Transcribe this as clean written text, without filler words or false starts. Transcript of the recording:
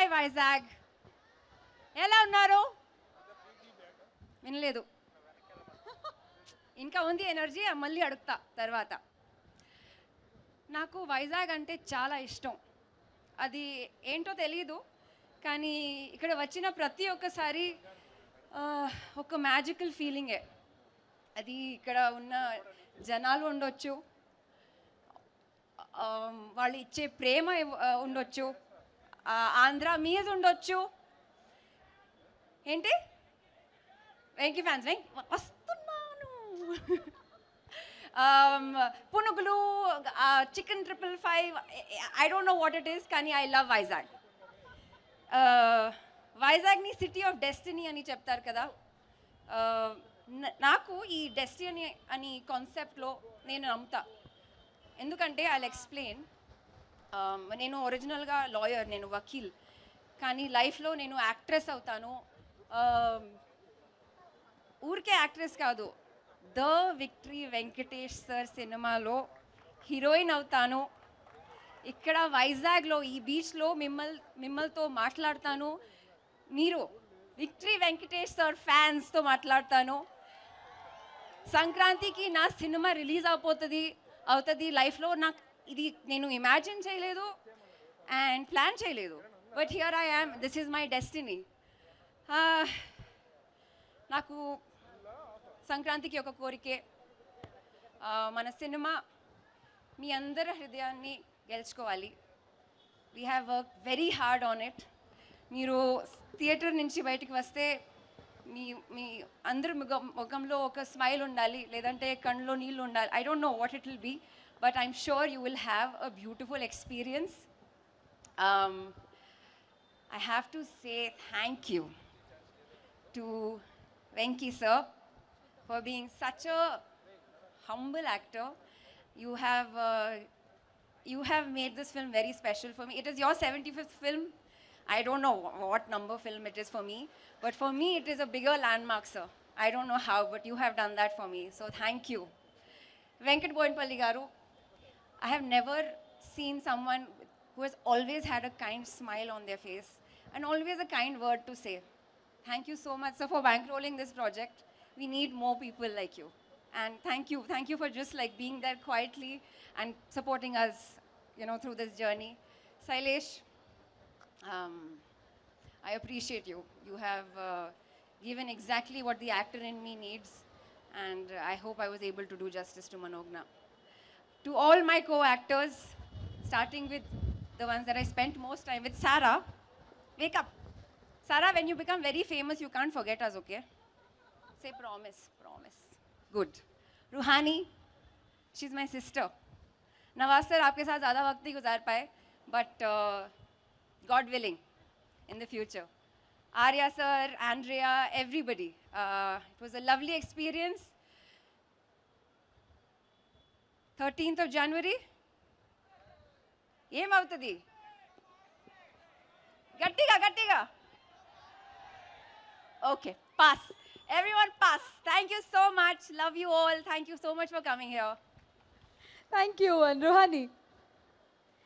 Hi Vizag, ఎలా ఉన్నారు? వినలేదు, ఇంకా ఉంది ఎనర్జీ, మళ్ళీ అడుగుతా తర్వాత. నాకు వైజాగ్ అంటే చాలా ఇష్టం. అది ఏంటో తెలీదు, కానీ ఇక్కడ వచ్చిన ప్రతి ఒక్కసారి ఒక మ్యాజికల్ ఫీలింగే. అది ఇక్కడ ఉన్న జనాలు ఉండొచ్చు, వాళ్ళు ఇచ్చే ప్రేమ ఉండొచ్చు, ఆంధ్ర మీద ఉండొచ్చు. ఏంటి వెంకీ ఫ్యాన్స్ వస్తున్నాను. పునుగులు, chicken 555, I don't know what it is, కానీ ఐ లవ్ వైజాగ్. వైజాగ్ని సిటీ ఆఫ్ డెస్టినీ అని చెప్తారు కదా. నాకు ఈ డెస్టినీ అని కాన్సెప్ట్లో నేను నమ్ముతా. ఎందుకంటే ఐ ఎక్స్ప్లెయిన్. నేను ఒరిజినల్గా లాయర్, నేను వకీల్, కానీ లైఫ్లో నేను యాక్ట్రెస్ అవుతాను. ఊరికే యాక్ట్రెస్ కాదు, ద విక్టరీ వెంకటేష్ సార్ సినిమాలో హీరోయిన్ అవుతాను. ఇక్కడ వైజాగ్లో ఈ బీచ్లో మిమ్మల్తో మాట్లాడతాను. మీరు విక్టరీ వెంకటేష్ సార్ ఫ్యాన్స్తో మాట్లాడతాను. సంక్రాంతికి నా సినిమా రిలీజ్ అవుతుంది లైఫ్లో. నాకు ఇది నేను ఇమాజిన్ చేయలేదు అండ్ ప్లాన్ చేయలేదు, but here I am, this is my destiny. నాకు సంక్రాంతికి ఒక కోరికే, మన సినిమా మీ అందరి హృదయాన్ని గెలుచుకోవాలి. We have work very hard on it. మీరు థియేటర్ నుంచి బయటికి వస్తే మీ అందరి ముఖంలో ఒక స్మైల్ ఉండాలి, లేదంటే కళ్ళలో నీళ్ళు ఉండాలి. I don't know what it will be, but I'm sure you will have a beautiful experience. I have to say thank you to Venki sir for being such a humble actor. You have made this film very special for me. It is your 75th film. I don't know what number film it is for me, but for me it is a bigger landmark, sir. I don't know how, but you have done that for me. So thank you. Venkat Boinpalli garu, I have never seen someone who has always had a kind smile on their face and always a kind word to say. Thank you so much, sir, for bankrolling this project. We need more people like you. And thank you for just like being there quietly and supporting us, through this journey. Sailesh, I appreciate you. You have given exactly what the actor in me needs, and I hope I was able to do justice to Manogna. To all my co-actors, starting with the ones that I spent most time with, Sarah, wake up. Sarah, when you become very famous, you can't forget us, okay? Say promise. Good. Ruhani, she's my sister. Nawaz sir, aapke saath zyada waqt nahi guzar paye, but God willing, in the future. Arya sir, Andrea, everybody. It was a lovely experience. 13th of January. Em avutadi? Gattiga. Okay, pass. Everyone pass. Thank you so much. Love you all. Thank you so much for coming here. Thank you, and Ruhani.